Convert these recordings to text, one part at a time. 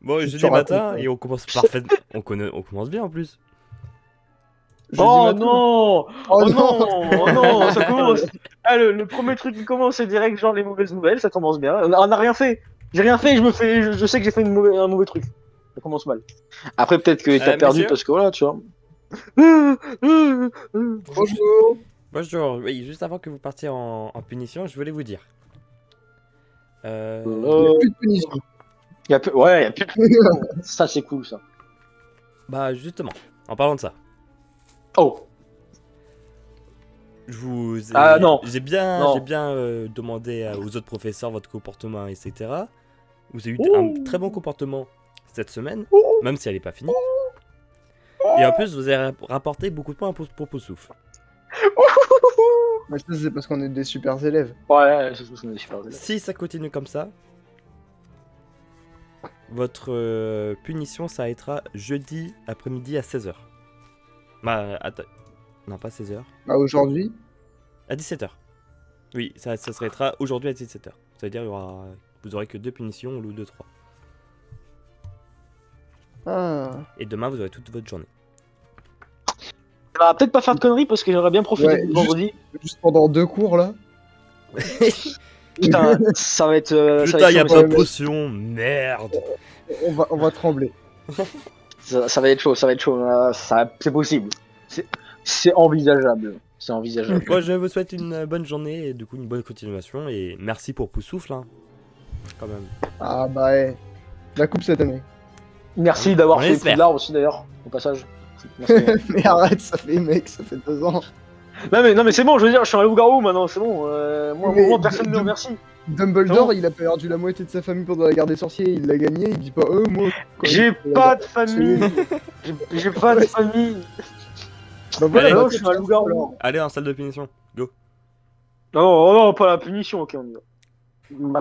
Bon, Tu jeudi racontes, matin, ouais. et on commence parfaitement. On commence bien en plus. Jeudi Oh matin. non! Oh Oh non. non! Oh non! Ça commence. Ah, le premier truc qui commence, c'est direct, genre les mauvaises nouvelles, ça commence bien. On a rien fait. J'ai rien fait, je sais que j'ai fait un mauvais truc. Ça commence mal. Après, peut-être que t'as perdu Messieurs, parce que voilà, tu vois. Bonjour. bonjour. Oui, juste avant que vous partiez en punition, je voulais vous dire. Il n'y a plus de punition. Ouais, y a plus de... Ça, c'est cool, ça. Bah, justement, en parlant de ça, Oh! je vous Ah ai. non! J'ai Non. bien demandé aux autres professeurs votre comportement, etc. Vous avez eu un Ouh. très bon comportement cette semaine, Ouh. même si elle n'est pas finie. Et en plus, vous avez rapporté beaucoup de points pour Poussouf. Mais ça, c'est parce qu'on est des super élèves. Ouais, c'est super. Si ça continue comme ça, votre punition, ça être jeudi après-midi à 16h. Bah, attends. Non, pas 16h. Bah, aujourd'hui. À 17h. Oui, ça sera aujourd'hui à 17h. Ça veut dire vous aurez que 2 punitions au lieu de 3. Ah. Et demain, vous aurez toute votre journée. Bah, peut-être pas faire de conneries parce que j'aurais bien profité Ouais, du vendredi. Juste pendant 2 cours là. Putain, ça va être. Ça va Putain, être y'a chaud, pas ouais, de mais- potion, merde. On va trembler. ça va être chaud, ça va être chaud. C'est possible. C'est envisageable. C'est envisageable. Moi, je vous souhaite une bonne journée et du coup une bonne continuation. Et merci pour Poussoufle, hein, quand même. Ah bah ouais. La coupe cette année. Merci d'avoir On fait espère. Poudlard aussi d'ailleurs, au passage. Merci. Mais arrête, ça fait 2 ans. non mais c'est bon, je veux dire, je suis un loup-garou maintenant, c'est bon. Mais Moi personne ne me remercie. Dumbledore, Non. il a perdu la moitié de sa famille pendant la guerre des sorciers, il l'a gagné, il dit pas moi. quand J'ai il fait la pas guerre de des famille. sorciers. J'ai pas de famille. Bah voilà, Allez. bah, Non, je suis un loup-garou. alors. Allez, en salle de punition. Go. Non, pas la punition, ok, on y va.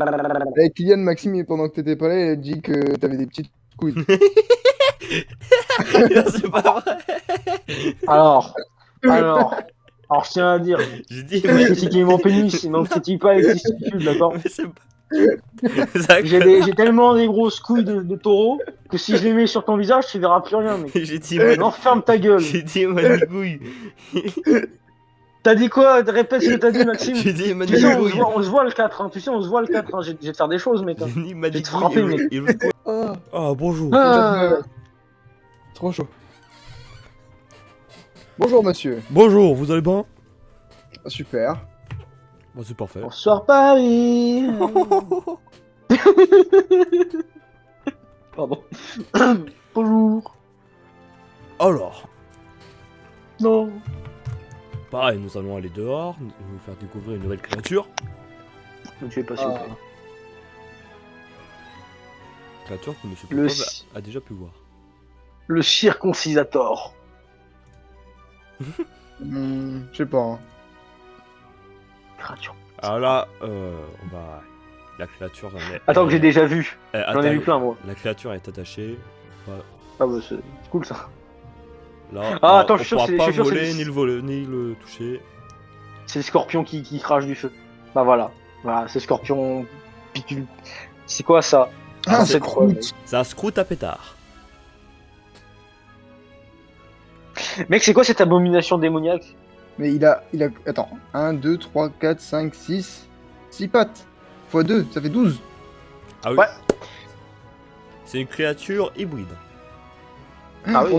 Avec Kylian, Maxime, pendant que t'étais pas là, il a dit que t'avais des petites couilles. C'est pas vrai. Alors, alors, je tiens à dire, J'ai dit, si vous critiquez mon pénis, mais on ne critique pas les testicules, d'accord? mais c'est pas. Ça J'ai tellement des grosses couilles de taureau que si je les mets sur ton visage, tu verras plus rien, mec. J'ai dit, Non, ferme ta gueule. j'ai dit manigouille. T'as dit quoi? Répète ce que t'as dit, Maxime. J'ai dit Tu sais, manigouille. on se voit le 4, hein. Tu sais, on se voit le 4, hein. Je vais te faire des choses, mec. Hein. J'ai dit vais te frapper, manigouille mec. et l'autre point. Ah, Oh, bonjour. Ah. trop chaud. Bonjour monsieur. Bonjour, vous allez bien? Ah, super. Bon, c'est parfait. Bonsoir, Paris. Pardon. Bonjour. Alors, Non. pareil, nous allons aller dehors, nous allons vous faire découvrir une nouvelle créature. Ne tuez pas, s'il vous plaît. Créature que Monsieur Le Popov ci- a déjà pu voir. Le circoncisator. Je sais pas. Hein. Créature. Alors là, on va. La créature. Attends, que j'ai déjà vu. J'en ai vu attaque- plein, moi. La créature est attachée. Voilà. Ah bah, c'est cool, ça. Là, Ah, attends, on je suis sûr, pourra c'est- pas je suis sûr, voler, c'est- ni le toucher. C'est le scorpion qui crache du feu. Bah voilà. Voilà, c'est scorpion picule. C'est quoi, ça? Ah, c'est c'est trop. croûte. C'est un scrout à pétard. Mec, c'est quoi cette abomination démoniaque? Mais il a. Attends. 1, 2, 3, 4, 5, 6. 6 pattes. X 2, ça fait 12. Ah oui. Ouais. C'est une créature hybride. Ah oui.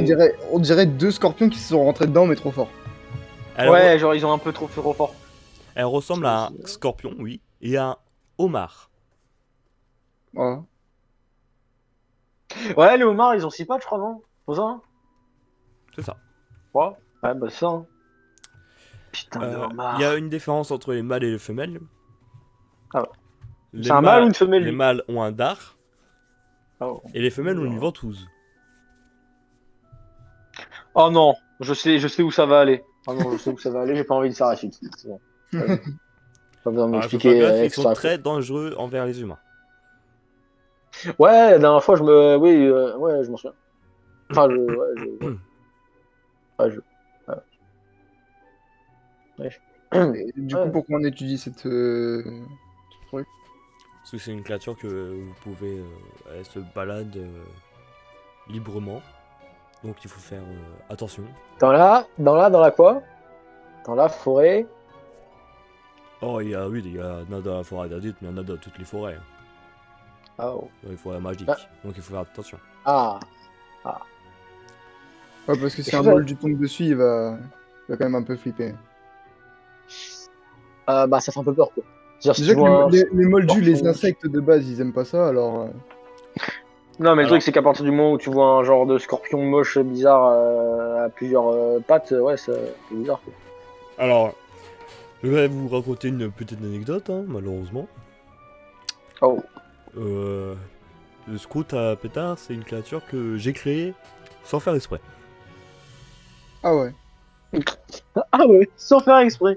On dirait 2 scorpions qui se sont rentrés dedans, mais trop fort. Elle, Ouais, genre ils ont un peu trop fait trop fort. elle ressemble à un scorpion, oui, et à un homard. Voilà. Ouais, les homards, ils ont 6 pattes, je crois, non? C'est ça? Hein. C'est ça. Ouais. Ouais, bah c'est ça. Hein. Putain de Il homard. y a une différence entre les mâles et les femelles. Ah ouais. Les C'est un mâle ou une femelle, Les lui mâles ont un dard Oh. et les femelles ont une ventouse. Oh non, je sais où ça va aller. Oh non, je sais où ça va aller, j'ai pas envie de faire la suite. C'est bon. Vas-y. Pas besoin de Alors, il faut m'expliquer. faire gaffe, ils sont extra. très dangereux envers les humains. Ouais, la dernière fois, Oui, ouais, je m'en souviens. Enfin, Ouais, ouais, Et du Ouais. coup, pourquoi on étudie cette. Parce que c'est une créature que vous pouvez... elle se balade librement. Donc il faut faire attention. Dans la quoi? Dans la forêt. Oh, il y a dans la forêt d'adulte, mais il y en a dans toutes les forêts. Hein. Ah, oh. Dans les forêts magiques. Ah. Donc il faut faire attention. Ah. Ouais, parce que si Et un ça- moldu tombe dessus, il va quand même un peu flipper. Bah, ça fait un peu peur, quoi. C'est-à-dire, si Déjà tu que vois un les moldus, les scorpion- insectes de base, ils aiment pas ça, alors... Non, mais le Alors- truc, c'est qu'à partir du moment où tu vois un genre de scorpion moche, bizarre, à plusieurs pattes, ouais, c'est bizarre, quoi. Alors, je vais vous raconter une petite anecdote, hein, malheureusement. Oh. Le scout à pétard, c'est une créature que j'ai créée sans faire exprès. Ah ouais. Ah ouais, sans faire exprès.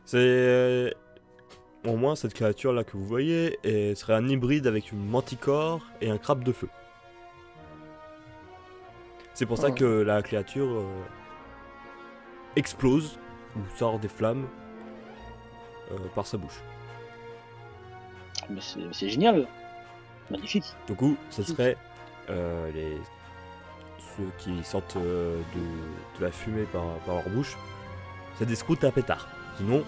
C'est... Au moins, cette créature-là que vous voyez serait un hybride avec une manticore et un crabe de feu. C'est pour ça Oh. que la créature explose ou sort des flammes par sa bouche. Mais c'est génial. Magnifique. Du coup, ce serait ceux qui sortent de la fumée par leur bouche, c'est des scouts à pétard. Sinon,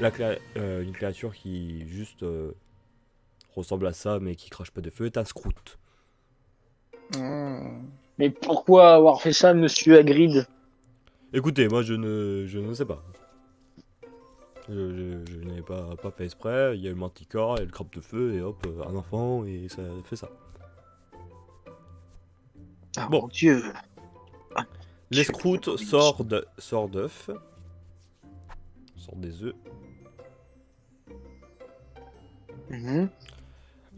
une créature qui juste ressemble à ça mais qui crache pas de feu est un scout. Ah. Mais pourquoi avoir fait ça, monsieur Hagrid? Écoutez, moi je ne sais pas. Je n'ai pas fait exprès, il y a le manticore, il y a le crabe de feu et hop, un enfant et ça fait ça. Ah Bon. mon Dieu. Les Je- scouts sortent d'œufs. Sortent des œufs. Mhm.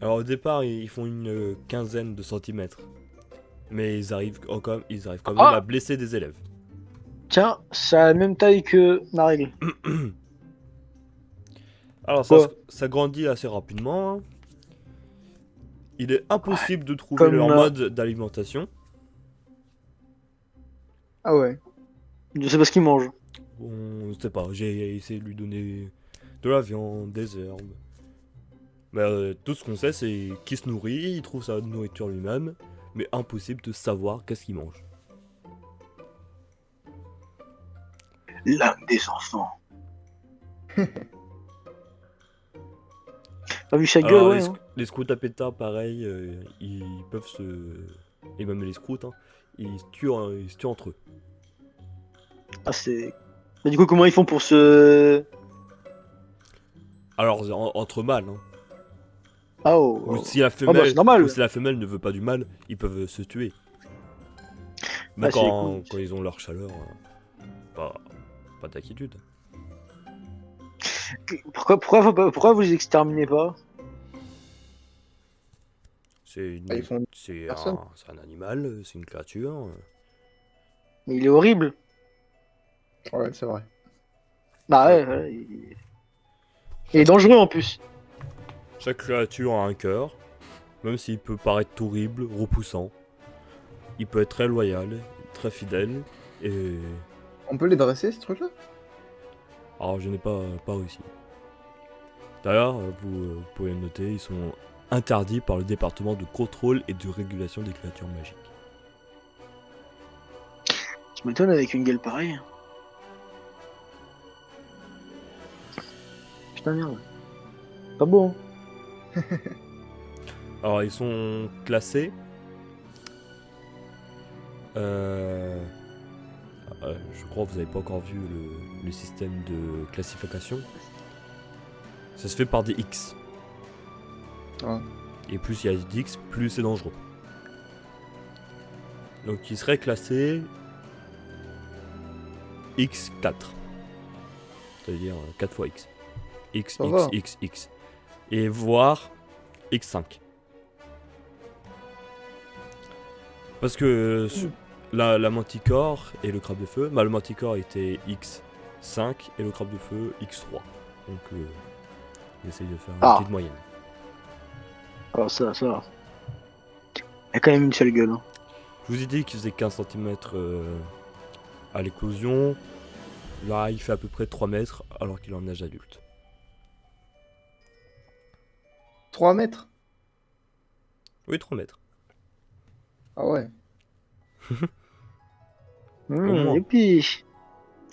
Alors au départ, ils font une quinzaine de centimètres. Mais ils arrivent quand même Ah à blesser des élèves. Tiens, ça a la même taille que ma règle. Alors Quoi ça grandit assez rapidement. Hein. Il est impossible de trouver Comme, leur mode d'alimentation. Ah ouais. Je sais pas ce qu'ils mangent. On ne sait pas, j'ai essayé de lui donner de la viande, des herbes. Mais tout ce qu'on sait, c'est qu'il se nourrit, il trouve sa nourriture lui-même, mais impossible de savoir qu'est-ce qu'il mange. L'âme des enfants. T'as vu sa gueule, Alors, ouais. Hein. les scouts à pétard, pareil, ils peuvent se... Et même les scouts, hein, ils se tuent entre eux. Ah, c'est. Mais du coup, comment ils font pour se. Alors, entre mâles, hein. Ah, oh. Ou si la Ah, femelle, bah, c'est normal. ou si la femelle ne veut pas du mâle, ils peuvent se tuer. Mais Ah, c'est cool. quand ils ont leur chaleur, pas d'inquiétude. Pourquoi vous les exterminez pas? Ah, ils font C'est personne. c'est un animal, c'est une créature. Mais il est horrible. Ouais, c'est vrai. Bah ouais, il est dangereux en plus. Chaque créature a un cœur, même s'il peut paraître horrible, repoussant. Il peut être très loyal, très fidèle, et... On peut les dresser, ce truc-là? Alors je n'ai pas réussi. D'ailleurs, vous pouvez le noter, ils sont interdits par le département de contrôle et de régulation des créatures magiques. Je m'étonne avec une gueule pareille. Putain merde. Pas beau. Hein. Alors ils sont classés. Je crois que vous n'avez pas encore vu le système de classification. Ça se fait par des X. Ah. Et plus il y a d'X, plus c'est dangereux. Donc il serait classé X4. C'est-à-dire 4 fois X. X, Ça X, va. X, X. Et voire X5. Parce que la manticore et le crabe de feu, le manticore était X5 et le crabe de feu X3. Donc j'essaye de faire une petite moyenne. Alors ça. Il y a quand même une seule gueule. Hein. Je vous ai dit qu'il faisait 15 cm à l'éclosion. Là, il fait à peu près 3 mètres alors qu'il est en âge adulte. 3 mètres? Oui, 3 mètres. Ah ouais. moins. Youpi.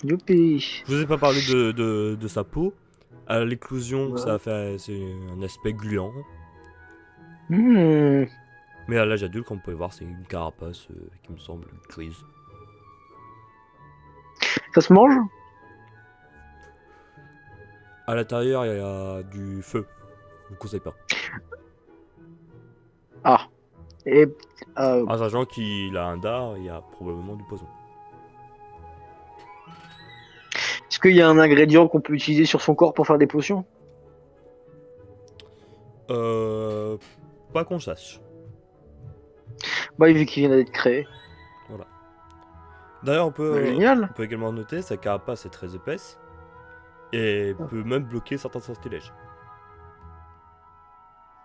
Youpi. Je vous ai pas parlé de sa peau. À l'éclosion, Ouais. c'est un aspect gluant. Hmm. Mais à l'âge adulte, comme vous pouvez voir, c'est une carapace qui me semble grise. Ça se mange? À l'intérieur, il y a du feu. Je vous conseille pas. Ah. Et En sachant qu'il a un dard, il y a probablement du poison. est-ce qu'il y a un ingrédient qu'on peut utiliser sur son corps pour faire des potions? Euh... Pas qu'on sache. Bah, vu qu'il vient d'être créé. D'ailleurs, Bah, génial. on peut également noter sa carapace est très épaisse et peut même bloquer certains sortilèges.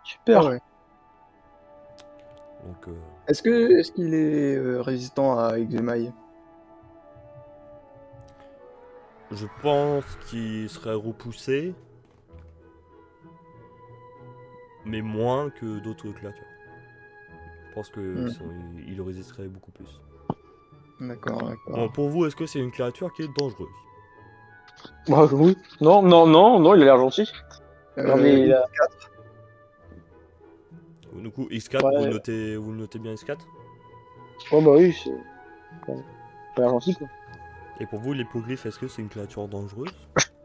Super. Ah ouais. Donc, Est-ce qu'il est résistant à Exemail? je pense qu'il serait repoussé, mais moins que d'autres créatures. Je pense qu'il résisterait beaucoup plus. D'accord, Bon, d'accord. pour vous, est-ce que c'est une créature qui est dangereuse? Bah, oui. Non, non, non, non, il a l'air gentil. Regardez, il a... Du coup, X4, Ouais. vous le notez bien X4? Ouais, bah oui, c'est... Ouais. Il a l'air gentil, quoi. Et pour vous, l'hippoglyphe, est-ce que c'est une créature dangereuse?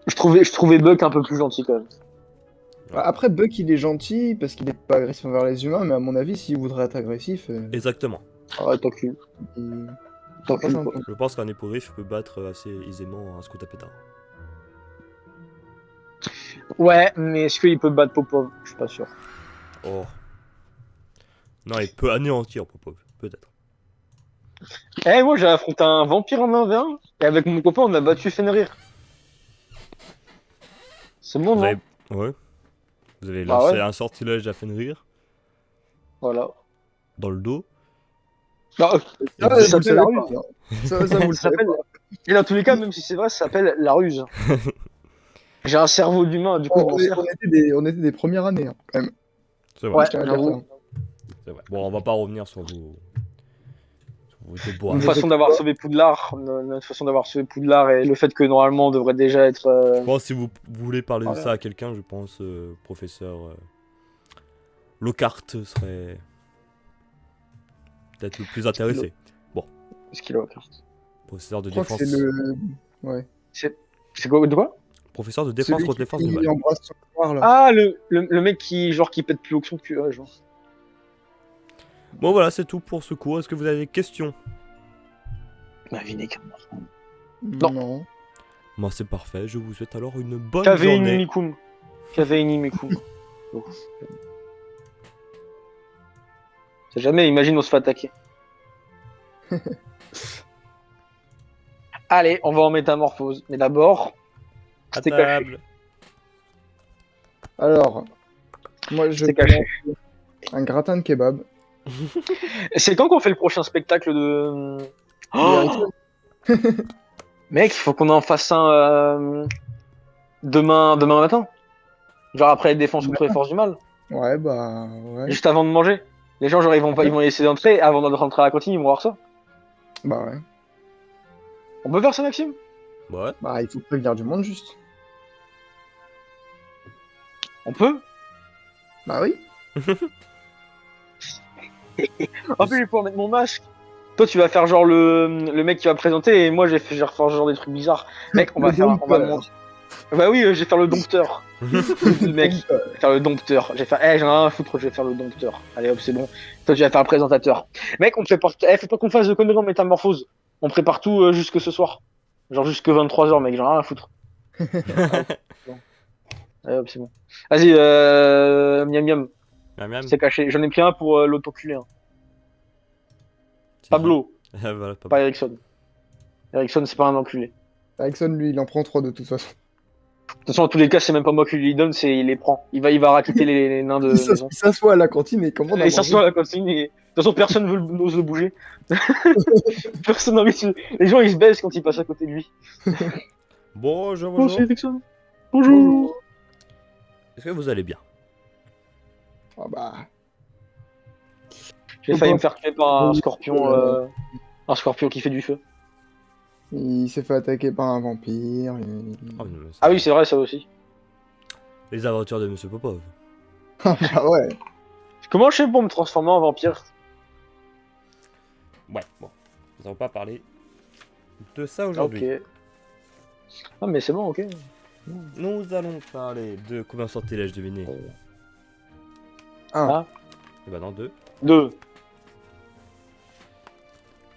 Je trouvais Buck un peu plus gentil, quand même. Bah, après, Buck, il est gentil parce qu'il est pas agressif envers les humains, mais à mon avis, s'il voudrait être agressif, Exactement. Ah, tant cul. il... Tant pas cul, simple. quoi. Je pense qu'un hippogriffe peut battre assez aisément un scout à pétard. Ouais, mais est-ce qu'il peut battre Popov? Je suis pas sûr. Oh. Non, il peut anéantir Popov, peut-être. Eh, moi, j'ai affronté un vampire en 1v1, et avec mon copain, on a battu Fenrir. C'est bon, Vous non? avez... Ouais. Vous avez Bah lancé ouais, un sortilège à Fenrir voilà. dans le dos. Bah, Et Ah, vous vous êtes... le s'appelle la savez ruse. pas, non. Ça, vous le Ça savez s'appelle... pas. Et dans tous les cas, même si c'est vrai, ça s'appelle la ruse. J'ai un cerveau d'humain, du coup, je m'en sers. On était des premières années, hein, quand même. C'est vrai, Ouais, Je tiens à dire j'avoue. ça. c'est vrai. Bon, on va pas revenir sur vos Notre déboires. Vos façon d'avoir exploits. sauvé Poudlard, notre façon d'avoir sauvé Poudlard et le fait que normalement on devrait déjà être. Je pense que si vous voulez parler de Voilà. ça à quelqu'un, je pense professeur Lockhart serait peut-être le plus intéressé. Qu'est-ce qu'il a offert? Professeur de Je crois que défense. c'est le. Ouais. C'est quoi de quoi? Professeur de défense Celui contre les forces du qui mal. embrasse son noir, là. Ah, le mec qui genre qui pète plus haut que son cul, ouais, genre. Bon voilà, c'est tout pour ce cours. Est-ce que vous avez des questions? Ma vie n'est qu'un Non. Non. Moi c'est parfait, je vous souhaite alors une bonne Qu'avait journée. Inimicum. Qu'avait Inimicum. C'est jamais, imagine on se fait attaquer. Allez, on va en métamorphose. Mais d'abord, À c'est caché. table. Alors, moi, je C'est prends caché. un gratin de kebab. Et c'est quand qu'on fait le prochain spectacle de. De Ericsson. Mec, il faut qu'on en fasse un demain matin. Genre après la défense contre les forces du mal. Ouais, bah, ouais. Juste avant de manger. Les gens, genre, ils vont essayer d'entrer. Avant de rentrer à la cantine, ils vont voir ça. Bah, ouais. On peut faire ça, Maxime? Ouais. Bah, il faut prévenir du monde, juste. On peut? Bah, oui. En plus, je vais pouvoir mettre mon masque. Toi, tu vas faire genre le mec qui va présenter et moi, je vais faire genre des trucs bizarres. Mec, on va Le faire. On va dompteur. monter. Bah oui, je vais faire le dompteur. Le mec, je vais faire le dompteur. Je vais faire. Eh, j'en ai rien à foutre, je vais faire le dompteur. Allez hop, c'est bon. Toi, tu vas faire le présentateur. Mec, on prépare. Eh, faut pas qu'on fasse de conneries en métamorphose. On prépare tout jusque ce soir. Genre jusque 23h, mec, j'en ai rien à foutre. Allez hop, c'est bon. Vas-y, miam miam. Miam, miam. C'est caché. J'en ai pris un pour l'autoculé. Hein. C'est Pablo, qui voilà, Pablo. pas Ericsson. Ericsson, c'est pas un enculé. Ericsson, lui, il en prend 3 de toute façon. De toute façon, dans tous les cas, c'est même pas moi qui lui donne, c'est il les prend. Il va raqueter les nains de maison. Il s'assoit à la cantine et commande à Il s'assoit à manger. la cantine et... De toute façon, personne n'ose le bouger. Personne n'a envie de... Les gens, ils se baissent quand ils passent à côté de lui. Bonjour, Oh, bonjour. c'est Ericsson. Bonjour. Est-ce que vous allez bien? Ah bah. J'ai failli me faire tuer par un scorpion qui fait du feu. Il s'est fait attaquer par un vampire. Oh, non, mais ça- Ah oui, c'est vrai, ça aussi. Les aventures de Monsieur Popov. Ah bah ouais. Comment je fais pour me transformer en vampire? Ouais, bon. Nous allons pas parler de ça Ok. aujourd'hui. Ah, mais c'est bon, ok. Nous allons parler de combien de sortilèges deviner. Un. Ah, Et bah non, 2. 2.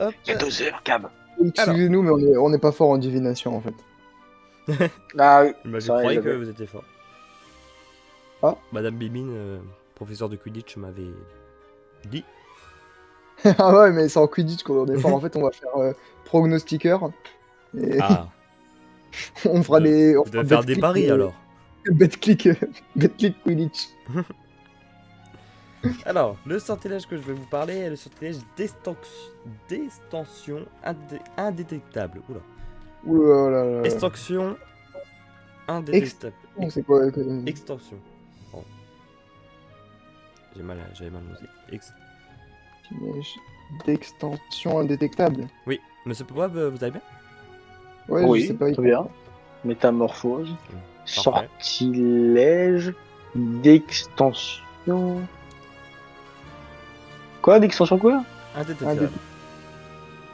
Hop. Il y a 2 heures, Cam. Excusez-nous, mais on n'est pas fort en divination en fait. Ah oui. Bah, je c'est vrai, croyais j'avais- que vous étiez fort. Ah. Madame Bimine, professeur de Quidditch, m'avait dit. Ah ouais, mais c'est en Quidditch qu'on est fort. En fait, on va faire prognostiqueur. Et Ah, on fera des. On vous fera devez faire des bet-click, paris alors. Bet-click Quidditch. Alors, le sortilège que je vais vous parler est le sortilège d'extension indétectable. Oula. Ouh là là. Extension indétectable. C'est quoi Extension. Oh. J'avais mal noté. d'extension indétectable? Oui, monsieur Popov, vous allez bien? Ouais, Oui, je sais pas. très bien. Métamorphose. Parfait. Sortilège d'extension. Quoi, d'extension quoi? Indétectable.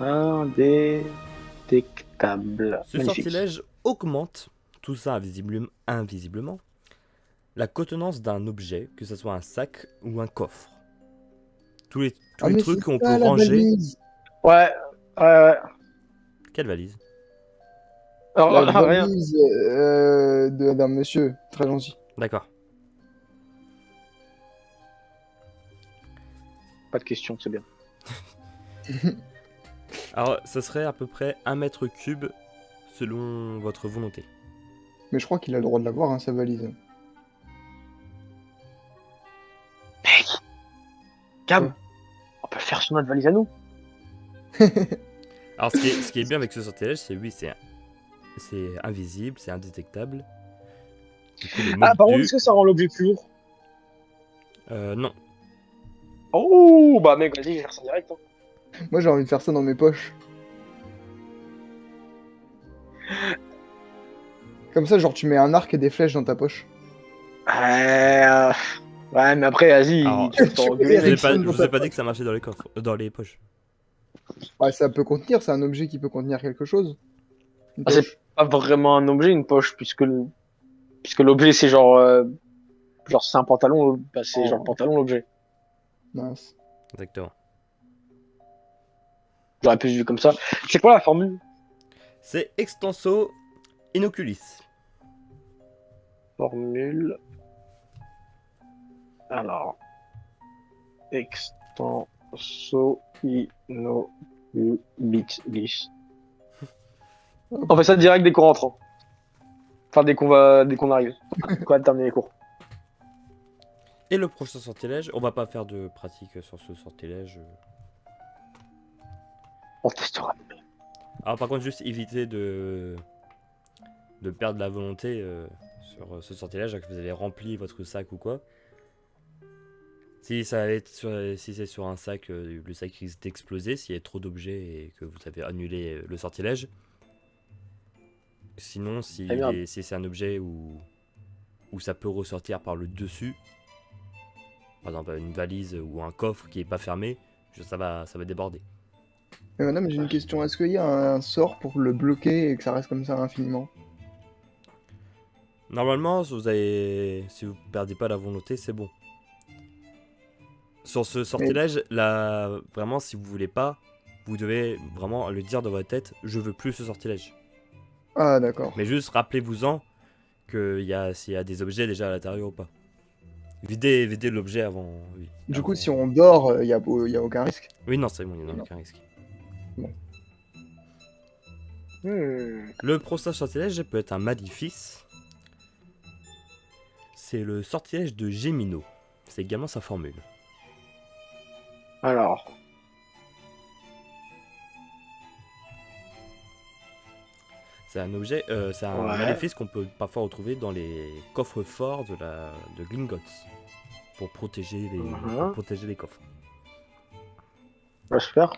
Indétectable. Ce Magnifique. sortilège augmente, tout ça invisiblement, la contenance d'un objet, que ce soit un sac ou un coffre. Tous les Ah, mais trucs c'est qu'on peut ça, la ranger. valise. Ouais, ouais. Quelle valise? Alors, La rien. valise d'un monsieur. Très gentil. D'accord. Pas de question, c'est bien. Alors, ça serait à peu près 1 mètre cube selon votre volonté. Mais je crois qu'il a le droit de l'avoir, hein, sa valise. Cam, Ouais. on peut le faire sur notre valise à nous. Alors, ce qui est bien avec ce sortilège, c'est oui, c'est invisible, c'est indétectable. Du coup, les Ah, par contre, moldus, est-ce que ça rend l'objet plus lourd? non. Oh, bah mec, vas-y, je vais faire ça direct. Hein. Moi, j'ai envie de faire ça dans mes poches. Comme ça, genre, tu mets un arc et des flèches dans ta poche. Ouais, mais après, vas-y, Alors, tu peux t'engueuler, Je mec. vous ai pas dit que ça marchait dans les coffres, dans les poches. Ouais, ça peut contenir, c'est un objet qui peut contenir quelque chose. Une Ah, c'est poche. pas vraiment un objet, une poche, puisque l'objet, c'est genre c'est un pantalon, bah, c'est genre le pantalon, l'objet. Mince. Exactement. J'aurais pu se vivre comme ça. C'est quoi la formule? C'est extenso inoculis. Formule. Alors. Extenso inoculis. On fait ça direct dès qu'on rentre. Hein. Enfin, dès qu'on arrive. Qu'on va terminer les cours. Et le prochain sortilège, on va pas faire de pratique sur ce sortilège. On testera. Alors par contre, juste éviter de perdre la volonté sur ce sortilège, que vous avez rempli votre sac ou quoi. Si c'est sur un sac, le sac risque d'exploser s'il y a trop d'objets et que vous avez annulé le sortilège. Sinon, si c'est un objet où ça peut ressortir par le dessus, par exemple une valise ou un coffre qui est pas fermé, ça va déborder. Mais madame, j'ai une question. Est-ce qu'il y a un sort pour le bloquer et que ça reste comme ça infiniment? Normalement, si vous perdez pas la volonté, c'est bon. Sur ce sortilège, là, vraiment, si vous voulez pas, vous devez vraiment le dire dans votre tête, je veux plus ce sortilège. Ah, d'accord. Mais juste rappelez-vous-en s'il y a des objets déjà à l'intérieur ou pas. Videz l'objet avant. Oui, Du avant. coup, si on dort, il y a aucun risque. Oui, non, c'est bon, il n'y a aucun risque. Bon. Le prochain sortilège peut être un maléfice. C'est le sortilège de Gémino. C'est également sa formule. Alors. C'est un objet, c'est un maléfice qu'on peut parfois retrouver dans les coffres forts de Gringotts. pour protéger les coffres. Ouais, super.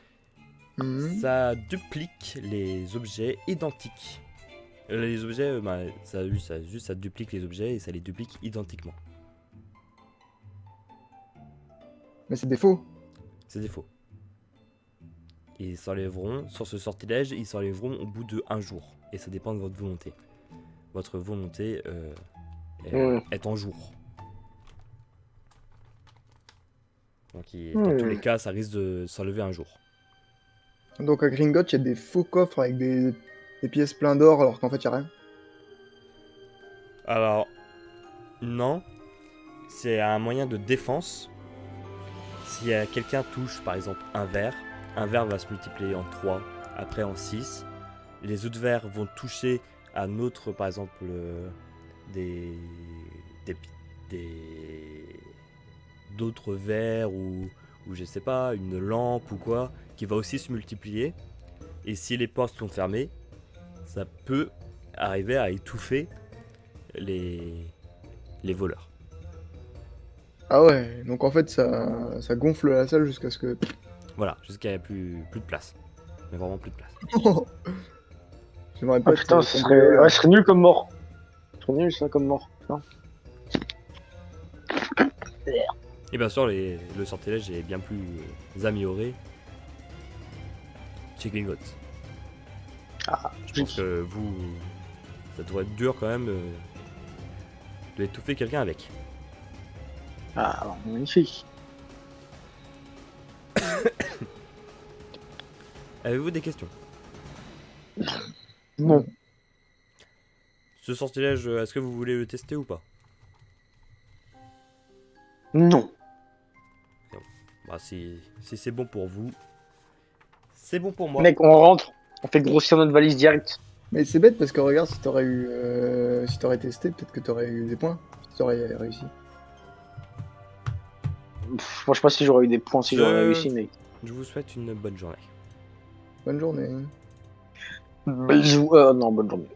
Mhm. Ça duplique les objets identiques. Les objets, ça duplique les objets et ça les duplique identiquement. Mais c'est des faux. C'est des faux. Ils s'enlèveront, sur ce sortilège, ils s'enlèveront au bout de 1 jour. Et ça dépend de votre volonté. Votre volonté est en jour. Donc dans tous les cas, ça risque de s'enlever 1 jour. Donc à Gringotts, il y a des faux coffres avec des pièces pleines d'or alors qu'en fait, il n'y a rien. Alors, non. C'est un moyen de défense. Si quelqu'un touche, par exemple, un verre va se multiplier en 3, après en 6. Les autres verres vont toucher à notre, par exemple, d'autres verres ou je sais pas, une lampe ou quoi, qui va aussi se multiplier. Et si les portes sont fermées, ça peut arriver à étouffer les voleurs. Ah ouais, donc en fait, ça gonfle la salle jusqu'à ce que... Voilà, jusqu'à plus de place. Mais vraiment plus de place. J'aimerais pas Ah putain, être ce serait nul comme mort. Ce serait nul ça comme mort. Putain. Et bien sûr, le sortilège est bien plus amélioré chez Gringotts. Ah, Je pense que ça devrait être dur quand même de étouffer quelqu'un avec. Ah, magnifique. Avez-vous des questions? Non. Ce sortilège, est-ce que vous voulez le tester ou pas? Non. Bah, si c'est bon pour vous, c'est bon pour moi. Mec, on rentre, on fait grossir notre valise direct. Mais c'est bête parce que regarde, si t'aurais si t'aurais testé, peut-être que t'aurais eu des points. Si t'aurais réussi. Pff, moi, je sais pas si j'aurais eu des points si j'aurais réussi, mec. Je vous souhaite une bonne journée. Bonne journée. Bisous. Non, bonne journée.